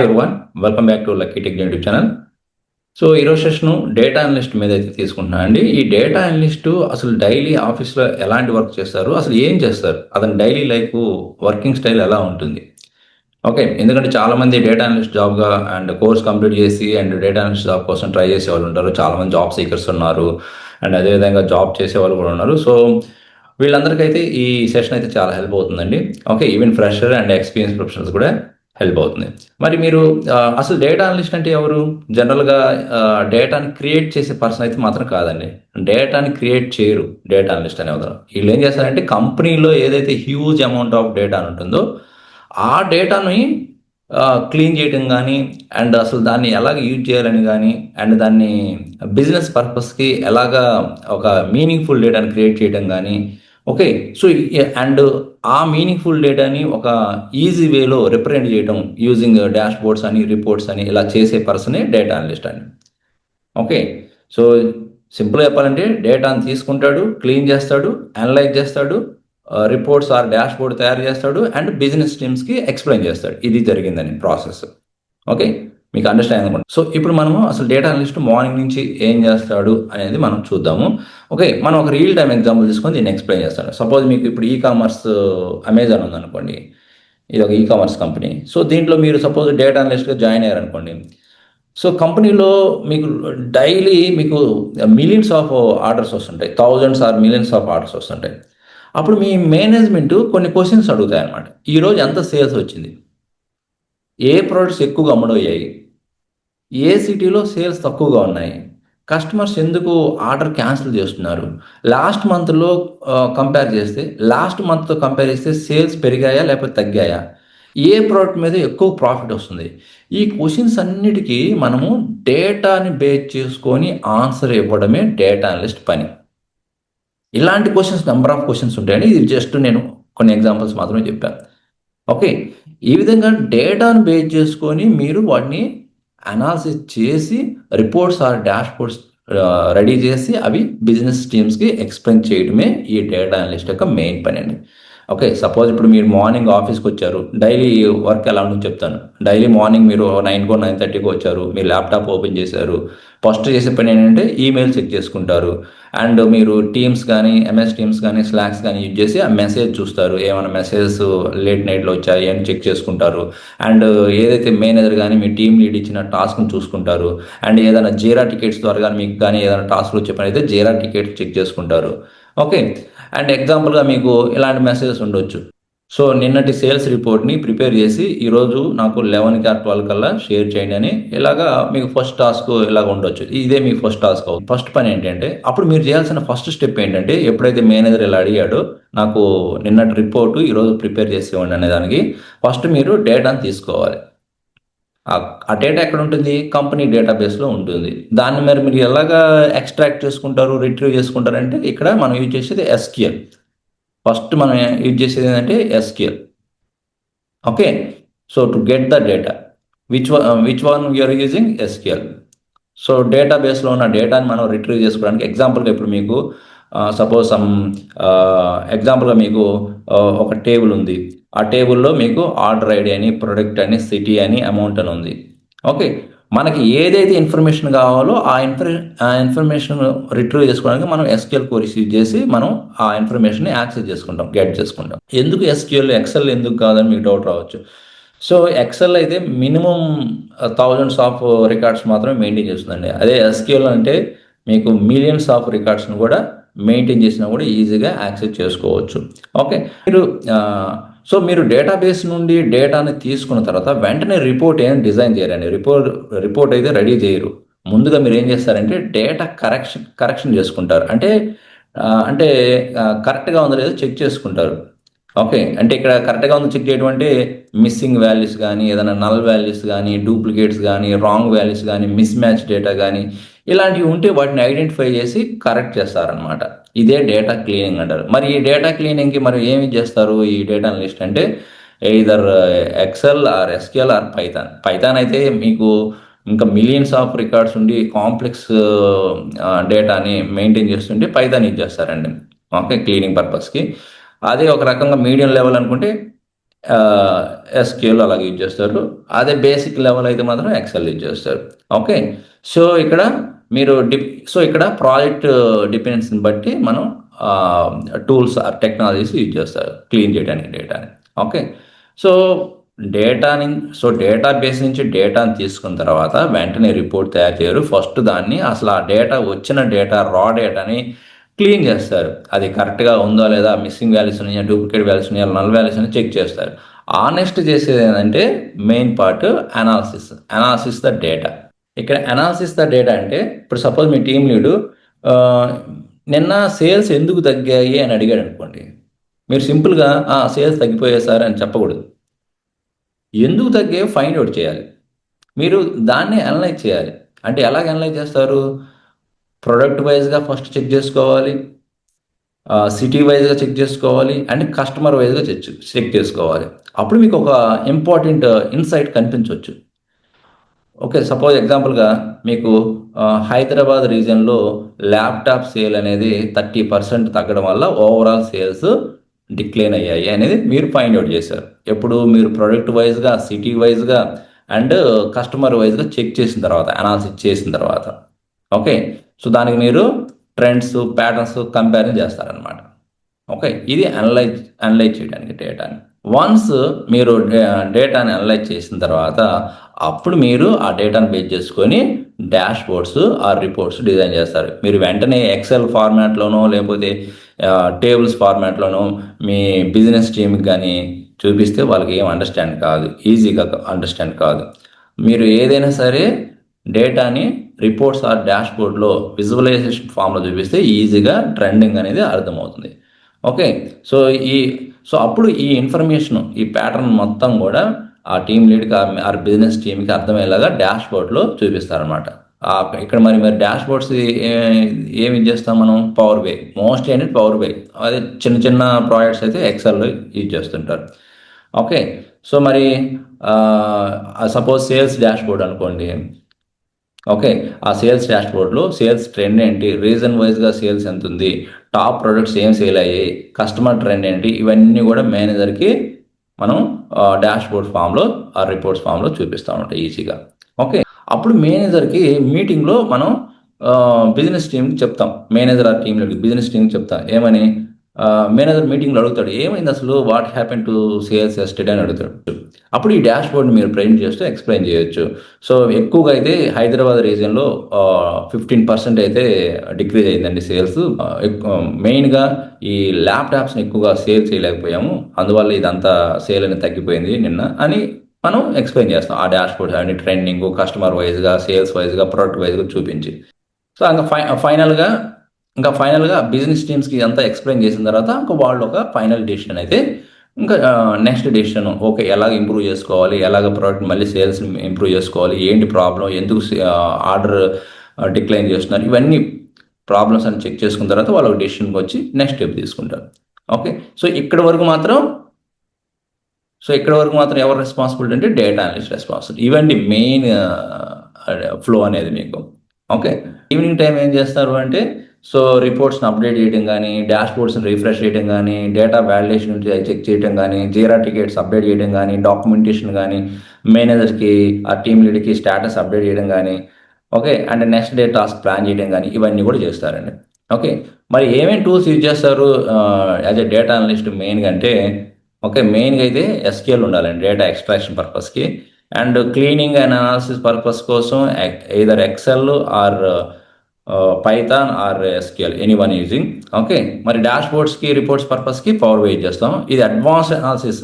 Everyone welcome back to lucky tech YouTube channel. So ఈరోజు session data analyst మీద అయితే తీసుకుంటున్నాను అండి. ఈ డేటా అనలిస్ట్ అసలు డైలీ ఆఫీస్లో ఎలాంటి వర్క్ చేస్తారు, అసలు ఏం చేస్తారు, అతని డైలీ లైఫ్ వర్కింగ్ స్టైల్ ఎలా ఉంటుంది. ఓకే, ఎందుకంటే చాలామంది డేటా అనలిస్ట్ జాబ్గా అండ్ కోర్స్ కంప్లీట్ చేసి అండ్ డేటా అనలిస్ట్ జాబ్ కోసం ట్రై చేసే వాళ్ళు ఉంటారు. చాలామంది జాబ్ సీకర్స్ ఉన్నారు అండ్ అదేవిధంగా జాబ్ చేసే వాళ్ళు కూడా ఉన్నారు. సో వీళ్ళందరికైతే ఈ సెషన్ అయితే చాలా హెల్ప్ అవుతుందండి. Okay, even fresher and experience professionals కూడా హెల్ప్ అవుతుంది. మరి మీరు అసలు డేటా అనలిస్ట్ అంటే ఎవరు? జనరల్గా డేటాని క్రియేట్ చేసే పర్సన్ అయితే మాత్రం కాదండి. డేటాని క్రియేట్ చేయరు డేటా అనలిస్ట్ అనేవారు. వీళ్ళు ఏం చేస్తారంటే కంపెనీలో ఏదైతే హ్యూజ్ అమౌంట్ ఆఫ్ డేటా ఉంటుందో ఆ డేటాని క్లీన్ చేయడం కానీ అండ్ అసలు దాన్ని ఎలాగ యూజ్ చేయాలని కానీ అండ్ దాన్ని బిజినెస్ పర్పస్కి ఎలాగా ఒక మీనింగ్ఫుల్ డేటాని క్రియేట్ చేయడం కానీ. ఓకే, సో అండ్ ఆ మీనింగ్ఫుల్ డేటాని ఒక ఈజీ వేలో రిప్రజెంట్ చేయడం యూజింగ్ డాష్ బోర్డ్స్ అని రిపోర్ట్స్ అని ఇలా చేసే పర్సనే డేటా అనలిస్ట్ అని. ఓకే, సో సింపుల్గా చెప్పాలంటే డేటాను తీసుకుంటాడు, క్లీన్ చేస్తాడు, అనలైజ్ చేస్తాడు, రిపోర్ట్స్ ఆర్ డాష్ బోర్డ్ తయారు చేస్తాడు అండ్ బిజినెస్ టీమ్స్కి ఎక్స్ప్లెయిన్ చేస్తాడు ఇది జరిగిందని ప్రాసెస్. ఓకే, మీకు అండర్స్టాండ్ అనుకోండి. సో ఇప్పుడు మనము అసలు డేటా అనలిస్ట్ మార్నింగ్ నుంచి ఏం చేస్తాడు అనేది మనం చూద్దాము. ఓకే, మనం ఒక రియల్ టైం ఎగ్జాంపుల్ తీసుకొని దీన్ని ఎక్స్ప్లెయిన్ చేస్తాను. సపోజ్ మీకు ఇప్పుడు ఈ కామర్స్ అమెజాన్ ఉందనుకోండి, ఇది ఒక ఈ కామర్స్ కంపెనీ. సో దీంట్లో మీరు సపోజ్ డేటా అనలిస్ట్గా జాయిన్ అయ్యారనుకోండి. సో కంపెనీలో మీకు డైలీ మీకు మిలియన్స్ ఆఫ్ ఆర్డర్స్ వస్తుంటాయి, thousands or millions of orders వస్తుంటాయి. అప్పుడు మీ మేనేజ్మెంట్ కొన్ని క్వశ్చన్స్ అడుగుతాయి అనమాట. ఈరోజు ఎంత సేల్స్ వచ్చింది, ఏ ప్రోడక్ట్స్ ఎక్కువగా అమ్ముడయ్యాయి, ఏ సిటీలో సేల్స్ తక్కువగా ఉన్నాయి, కస్టమర్స్ ఎందుకు ఆర్డర్ క్యాన్సిల్ చేస్తున్నారు, లాస్ట్ మంత్లో కంపేర్ చేస్తే లాస్ట్ మంత్తో కంపేర్ చేస్తే సేల్స్ పెరిగాయా లేకపోతే తగ్గాయా, ఏ ప్రోడక్ట్ మీద ఎక్కువ ప్రాఫిట్ వస్తుంది. ఈ క్వశ్చన్స్ అన్నిటికీ మనము డేటాని బేస్ చేసుకొని ఆన్సర్ ఇవ్వడమే డేటా అనలిస్ట్ పని. ఇలాంటి క్వశ్చన్స్ నెంబర్ ఆఫ్ క్వశ్చన్స్ ఉంటాయండి. ఇది జస్ట్ నేను కొన్ని ఎగ్జాంపుల్స్ మాత్రమే చెప్పాను. ఓకే, ఈ విధంగా డేటాను బేస్ చేసుకొని మీరు వాటిని అనాలిసిస్ చేసి reports are dash boards ready చేసి అవి బిజినెస్ టీమ్స్కి ఎక్స్ప్లెయిన్ చేయడమే ఈ డేటా అనలిస్ట్ యొక్క మెయిన్ పని అండి. ఓకే, సపోజ్ ఇప్పుడు మీరు మార్నింగ్ ఆఫీస్కి వచ్చారు, డైలీ వర్క్ ఎలా ఉంటుందో చెప్తాను. డైలీ మార్నింగ్ మీరు 9కో 9:30కో వచ్చారు, మీ ల్యాప్టాప్ ఓపెన్ చేశారు. ఫస్ట్ చేసే పని ఏంటంటే ఈమెయిల్ చెక్ చేసుకుంటారు అండ్ మీరు టీమ్స్ కానీ ఎంఎస్ టీమ్స్ కానీ స్లాక్స్ కానీ యూజ్ చేసి ఆ మెసేజ్ చూస్తారు. ఏమైనా మెసేజెస్ లేట్ నైట్లో వచ్చాయి అని చెక్ చేసుకుంటారు అండ్ ఏదైతే మేనేజర్ కానీ మీ టీమ్ లీడ్ ఇచ్చిన టాస్క్ని చూసుకుంటారు అండ్ ఏదైనా జీరా టికెట్స్ ద్వారా కానీ మీకు కానీ ఏదైనా టాస్క్లు వచ్చే పని అయితే జీరా టికెట్స్ చెక్ చేసుకుంటారు. ఓకే, అండ్ ఎగ్జాంపుల్గా మీకు ఇలాంటి మెసేజెస్ ఉండొచ్చు. సో నిన్నటి సేల్స్ రిపోర్ట్ని ప్రిపేర్ చేసి ఈరోజు నాకు 11 ఆర్ 12 కల్లా షేర్ చేయండి అని ఇలాగా మీకు ఫస్ట్ టాస్క్ ఇలాగ ఉండొచ్చు. ఇదే మీ ఫస్ట్ టాస్క్ అవుతుంది. ఫస్ట్ పని ఏంటంటే అప్పుడు మీరు చేయాల్సిన ఫస్ట్ స్టెప్ ఏంటంటే ఎప్పుడైతే మేనేజర్ ఇలా అడిగాడో నాకు నిన్నటి రిపోర్టు ఈరోజు ప్రిపేర్ చేసి ఇవ్వండి అనే దానికి ఫస్ట్ మీరు డేటాను తీసుకోవాలి. ఆ డేటా ఎక్కడ ఉంటుంది? కంపెనీ డేటాబేస్లో ఉంటుంది. దాన్ని మరి మీరు ఎలాగా ఎక్స్ట్రాక్ట్ చేసుకుంటారు, రిట్రీవ్ చేసుకుంటారంటే ఇక్కడ మనం యూజ్ చేసేది ఎస్క్యూఎల్. ఫస్ట్ మనం యూజ్ చేసేది ఏంటంటే SQL. Okay, so to get the data which one you're using SQL. So డేటాబేస్లో ఉన్న డేటాని మనం రిట్రీవ్ చేసుకోవడానికి ఎగ్జాంపుల్గా ఇప్పుడు మీకు సపోజ్ ఎగ్జాంపుల్గా మీకు ఒక టేబుల్ ఉంది. ఆ టేబుల్లో మీకు ఆర్డర్ ఐడి అని, ప్రొడక్ట్ అని, సిటీ అని, అమౌంట్ అని ఉంది. ఓకే, మనకి ఏదైతే ఇన్ఫర్మేషన్ కావాలో ఆ ఇన్ఫర్మేషన్ రిట్రీవ్ చేసుకోవడానికి మనం ఎస్క్యూఎల్ క్వరీస్ యూజ్ చేసి మనం ఆ ఇన్ఫర్మేషన్ని యాక్సెస్ చేసుకుంటాం, గెట్ చేసుకుంటాం. ఎందుకు ఎస్క్యూఎల్, ఎక్సెల్ ఎందుకు కాదని మీకు డౌట్ రావచ్చు. సో ఎక్సెల్ అయితే మినిమం థౌజండ్స్ ఆఫ్ రికార్డ్స్ మాత్రమే మెయింటైన్ చేస్తుందండి. అదే ఎస్క్యూఎల్ అంటే మీకు మిలియన్స్ ఆఫ్ రికార్డ్స్ని కూడా మెయింటైన్ చేసినా కూడా ఈజీగా యాక్సెస్ చేసుకోవచ్చు. ఓకే, సో మీరు డేటాబేస్ నుండి డేటాని తీసుకున్న తర్వాత వెంటనే రిపోర్ట్ ఏం డిజైన్ చేయరండి. రిపోర్ట్ అయితే రెడీ చేయరు. ముందుగా మీరు ఏం చేస్తారంటే డేటా కరెక్షన్ చేసుకుంటారు. అంటే కరెక్ట్గా ఉందో లేదో చెక్ చేసుకుంటారు. ఓకే, అంటే ఇక్కడ కరెక్ట్గా ఉందో చెక్ చేయడం అంటే మిస్సింగ్ వాల్యూస్ కానీ, ఏదైనా నల్ వాల్యూస్ కానీ, డూప్లికేట్స్ కానీ, రాంగ్ వాల్యూస్ కానీ, మిస్ మ్యాచ్ డేటా కానీ ఇలాంటివి ఉంటే వాటిని ఐడెంటిఫై చేసి కరెక్ట్ చేస్తారనమాట. ఇదే డేటా క్లీనింగ్ అంటారు. మరి ఈ డేటా క్లీనింగ్కి మరి ఏమి చేస్తారు ఈ డేటా అనలిస్ట్ అంటే either Excel or SQL or Python అయితే మీకు ఇంకా మిలియన్స్ ఆఫ్ రికార్డ్స్ ఉండి కాంప్లెక్స్ డేటాని మెయింటైన్ చేస్తుంటే పైథాన్ యూజ్ చేస్తారండి. ఓకే, క్లీనింగ్ పర్పస్కి. అదే ఒక రకంగా మీడియం లెవెల్ అనుకుంటే ఎస్క్యూఎల్ అలాగే యూజ్ చేస్తారు. అదే బేసిక్ లెవెల్ అయితే మాత్రం ఎక్సెల్ యూజ్ చేస్తారు. ఓకే. సో ఇక్కడ మీరు సో ఇక్కడ ప్రాజెక్ట్ డిపెండెన్సీని బట్టి మనం టూల్స్ ఆర్ టెక్నాలజీస్ యూజ్ చేస్తారు క్లీన్ చేయడానికి డేటాని. ఓకే. సో డేటా బేస్ నుంచి డేటాని తీసుకున్న తర్వాత వెంటనే రిపోర్ట్ తయారు చేయరు. ఫస్ట్ దాన్ని అసలు ఆ డేటా వచ్చిన డేటా రా డేటాని క్లీన్ చేస్తారు. అది కరెక్ట్గా ఉందో లేదా, మిస్సింగ్ వాల్యూస్ ఉన్నాయా, డూప్లికేట్ వాల్యూస్ ఉన్నాయా, నల్ వాల్యూస్ అని చెక్ చేస్తారు. ఆ నెక్స్ట్ చేసేది ఏంటంటే main part analysis the data. ఇక్కడ అనాలిసిస్ ద డేటా అంటే ఇప్పుడు సపోజ్ మీ టీం లీడు నిన్న సేల్స్ ఎందుకు తగ్గాయి అని అడిగాడు అనుకోండి, మీరు సింపుల్గా సేల్స్ తగ్గిపోయాయి సార్ అని చెప్పకూడదు. ఎందుకు తగ్గాయో ఫైండ్ అవుట్ చేయాలి. మీరు దాన్ని అనలైజ్ చేయాలి. అంటే ఎలాగ అనలైజ్ చేస్తారు? ప్రొడక్ట్ వైజ్గా ఫస్ట్ చెక్ చేసుకోవాలి, సిటీ వైజ్గా చెక్ చేసుకోవాలి, అండ్ కస్టమర్ వైజ్గా చెక్ చేసుకోవాలి. అప్పుడు మీకు ఒక ఇంపార్టెంట్ ఇన్సైట్ కనిపించవచ్చు. ఓకే. సపోజ్ ఎగ్జాంపుల్గా మీకు హైదరాబాద్ రీజియన్లో ల్యాప్టాప్ సేల్ అనేది 30% తగ్గడం వల్ల ఓవరాల్ సేల్స్ డిక్లైన్ అయ్యాయి అనేది మీరు ఫైండ్ అవుట్ చేశారు. ఎప్పుడు మీరు ప్రొడక్ట్ వైజ్గా, సిటీ వైజ్గా అండ్ కస్టమర్ వైజ్గా చెక్ చేసిన తర్వాత, అనాలిసిస్ చేసిన తర్వాత. ఓకే. సో దానికి మీరు ట్రెండ్స్, ప్యాటర్న్స్ కంపారిజన్ చేస్తారనమాట. ఓకే. ఇది అనలైజ్ చేయడానికి డేటాని. వన్స్ మీరు డేటాని అనలైజ్ చేసిన తర్వాత అప్పుడు మీరు ఆ డేటాను బేస్ చేసుకొని dashboards or reports design చేస్తారు. మీరు వెంటనే ఎక్సెల్ ఫార్మాట్లోనో లేకపోతే టేబుల్స్ ఫార్మాట్లోనో మీ బిజినెస్ టీమ్కి కానీ చూపిస్తే వాళ్ళకి ఏం అండర్స్టాండ్ కాదు, ఈజీగా అండర్స్టాండ్ కాదు. మీరు ఏదైనా సరే డేటాని రిపోర్ట్స్ ఆర్ డాష్ బోర్డ్లో విజువలైజేషన్ ఫామ్లో చూపిస్తే ఈజీగా ట్రెండింగ్ అనేది అర్థమవుతుంది. ఓకే. సో అప్పుడు ఈ ఇన్ఫర్మేషన్, ఈ ప్యాటర్న్ మొత్తం కూడా ఆ టీమ్ లీడ్కి ఆర్ బిజినెస్ టీమ్కి అర్థమయ్యేలాగా డాష్ బోర్డ్లో చూపిస్తారనమాట. ఇక్కడ మరి డాష్ బోర్డ్స్ ఏమి చేస్తాం మనం? పవర్ బై, మోస్ట్లీ అనేది పవర్ బై. అదే చిన్న చిన్న ప్రాజెక్ట్స్ అయితే ఎక్సెల్లో యూజ్ చేస్తుంటారు. ఓకే. సో మరి సపోజ్ సేల్స్ డాష్ బోర్డ్ అనుకోండి. ఓకే. ఆ సేల్స్ డాష్ బోర్డ్లో సేల్స్ ట్రెండ్ ఏంటి, రీజన్ వైజ్గా సేల్స్ ఎంత ఉంది, టాప్ ప్రొడక్ట్స్ ఏం సేల్ అయ్యాయి, కస్టమర్ ట్రెండ్ ఏంటి, ఇవన్నీ కూడా మేనేజర్కి మనం డాష్ బోర్డ్ ఫామ్లో ఆ రిపోర్ట్స్ ఫామ్లో చూపిస్తూ ఉంటాయి ఈజీగా. ఓకే. అప్పుడు మేనేజర్కి మీటింగ్లో మనం బిజినెస్ టీంకి చెప్తాం. మేనేజర్ ఆ టీంలో బిజినెస్ టీంకి చెప్తాం. ఏమని? మేనేజర్ మీటింగ్లో అడుగుతాడు, ఏమైంది అసలు, what happen to sales yesterday అని అడుగుతాడు. అప్పుడు ఈ డాష్ బోర్డ్ని మీరు ప్రింట్ చేస్తూ ఎక్స్ప్లెయిన్ చేయొచ్చు. సో ఎక్కువగా అయితే హైదరాబాద్ రీజియన్లో 15% అయితే డిక్రీజ్ అయిందండి సేల్స్. మెయిన్గా ఈ ల్యాప్టాప్స్ని ఎక్కువగా సేల్ చేయలేకపోయాము, అందువల్ల ఇదంతా సేల్ అనేది తగ్గిపోయింది నిన్న అని మనం ఎక్స్ప్లెయిన్ చేస్తాం. ఆ డాష్ బోర్డ్ అన్ని ట్రెండింగ్, కస్టమర్ వైజ్గా, సేల్స్ వైజ్గా, ప్రొడక్ట్ వైజ్గా చూపించి. సో ఇంకా ఫైనల్గా బిజినెస్ టీమ్స్కి అంతా ఎక్స్ప్లెయిన్ చేసిన తర్వాత ఇంకా వాళ్ళు ఒక ఫైనల్ డెసిషన్ అయితే ఇంకా నెక్స్ట్ డెసిషన్, ఓకే ఎలాగ ఇంప్రూవ్ చేసుకోవాలి, ఎలాగ ప్రోడక్ట్ మళ్ళీ సేల్స్ ఇంప్రూవ్ చేసుకోవాలి, ఏంటి ప్రాబ్లం, ఎందుకు ఆర్డర్ డిక్లైన్ చేస్తున్నారు, ఇవన్నీ ప్రాబ్లమ్స్ అని చెక్ చేసుకున్న తర్వాత వాళ్ళు డెసిషన్కి వచ్చి నెక్స్ట్ స్టెప్ తీసుకుంటారు. ఓకే. సో ఇక్కడ వరకు మాత్రం ఎవరు రెస్పాన్సిబిలిటీ అంటే డేటా అనలిస్ట్ రెస్పాన్సిబిలిటీ. ఇవండి మెయిన్ ఫ్లో అనేది మీకు. ఓకే. ఈవినింగ్ టైం ఏం చేస్తారు అంటే, సో రిపోర్ట్స్ని అప్డేట్ చేయడం కానీ, డాష్ బోర్డ్స్ని రిఫ్రెష్ చేయడం కానీ, డేటా వ్యాలిడేషన్ చెక్ చేయడం కానీ, జీరా టికెట్స్ అప్డేట్ చేయడం కానీ, డాక్యుమెంటేషన్ కానీ, మేనేజర్కి ఆ టీమ్ లీడ్కి స్టేటస్ అప్డేట్ చేయడం కానీ, okay, and next day task plan చేయడం కానీ, ఇవన్నీ కూడా చేస్తారండి. ఓకే. మరి ఏమేమి టూల్స్ యూజ్ చేస్తారు యాజ్ ఎ డేటా అనలిస్ట్ మెయిన్గా అంటే, ఓకే, మెయిన్గా అయితే ఎస్క్యూఎల్ ఉండాలండి డేటా ఎక్స్ట్రాక్షన్ పర్పస్కి, and cleaning and analysis purpose కోసం either Excel or Python or SQL, anyone using. Okay. మరి డాష్ బోర్డ్స్కి, రిపోర్ట్స్ పర్పస్కి పవర్ బై యూజ్ చేస్తాము. ఇది అడ్వాన్స్ అనాలిసిస్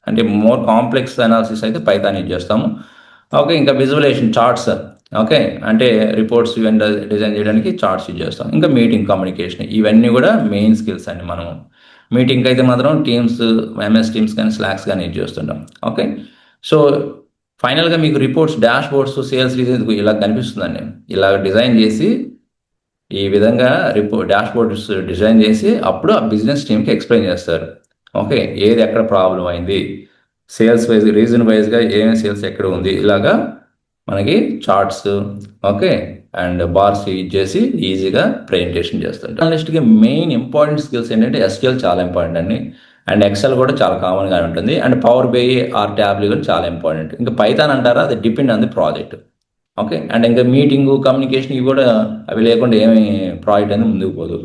అంటే మోర్ కాంప్లెక్స్ అనాలిసిస్ అయితే పైథాన్ యూజ్ చేస్తాము. ఓకే. ఇంకా విజువలైజేషన్ చార్ట్స్, ఓకే, అంటే రిపోర్ట్స్ ఇవన్నీ డిజైన్ చేయడానికి చార్ట్స్ యూజ్ చేస్తాం. ఇంకా మీటింగ్ కమ్యూనికేషన్, ఇవన్నీ కూడా మెయిన్ స్కిల్స్ అండి. మనం మీటింగ్కి అయితే మాత్రం టీమ్స్, MS టీమ్స్ కానీ, స్లాక్స్ కానీ యూజ్ చేస్తుంటాం. ఓకే. సో ఫైనల్గా మీకు reports, dash boards, sales reason ఇలా కనిపిస్తుందండి. ఇలా డిజైన్ చేసి ఈ విధంగా డాష్ బోర్డ్స్ డిజైన్ చేసి అప్పుడు ఆ బిజినెస్ టీమ్కి ఎక్స్ప్లెయిన్ చేస్తారు. ఓకే. ఏది ఎక్కడ ప్రాబ్లం అయింది, సేల్స్ వైజ్, రీజన్ వైజ్గా ఏమేమి సేల్స్ ఎక్కడ ఉంది, ఇలాగా మనకి charts, okay, and bars use చేసి ఈజీగా ప్రెజెంటేషన్ చేస్తుంటారు. అనలిస్ట్కి మెయిన్ ఇంపార్టెంట్ స్కిల్స్ ఏంటంటే SQL చాలా ఇంపార్టెంట్ అండి. అండ్ ఎక్సెల్ కూడా చాలా కామన్గా ఉంటుంది. అండ్ పవర్ బై ఆర్ ట్యాబ్లు కూడా చాలా ఇంపార్టెంట్. ఇంకా పైథాన్ అంటారా, అది depend on the project. Okay. And ఇంకా మీటింగు, కమ్యూనికేషన్ ఇవి కూడా అవి లేకుండా ఏమి ప్రాజెక్ట్ అనేది ముందుకు పోదు.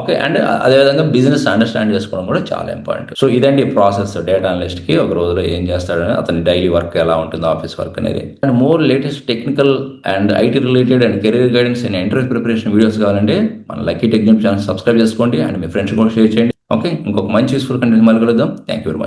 ఓకే. అండ్ అదేవిధంగా బిజినెస్ అండర్స్టాండ్ చేసుకోవడం కూడా చాలా ఇంపార్టెంట్. సో ఇదండి ప్రాసెస్ డేటా అనలిస్ట్కి ఒక రోజులో ఏం చేస్తాడని, అతని డైలీ వర్క్ ఎలా ఉంటుంది, ఆఫీస్ వర్క్ అనేది. And more latest technical and IT related and career guidance and interview preparation videos కావాలంటే మన లక్కీ టెక్ ఛానల్ సబ్స్క్రైబ్ చేసుకోండి అండ్ మీ ఫ్రెండ్స్ కూడా షేర్ చేయండి. ఓకే. ఇంకొక మంచి యూస్ఫుల్ కంటెంట్ మళ్ళీ కలుద్దాం. Thank you very much.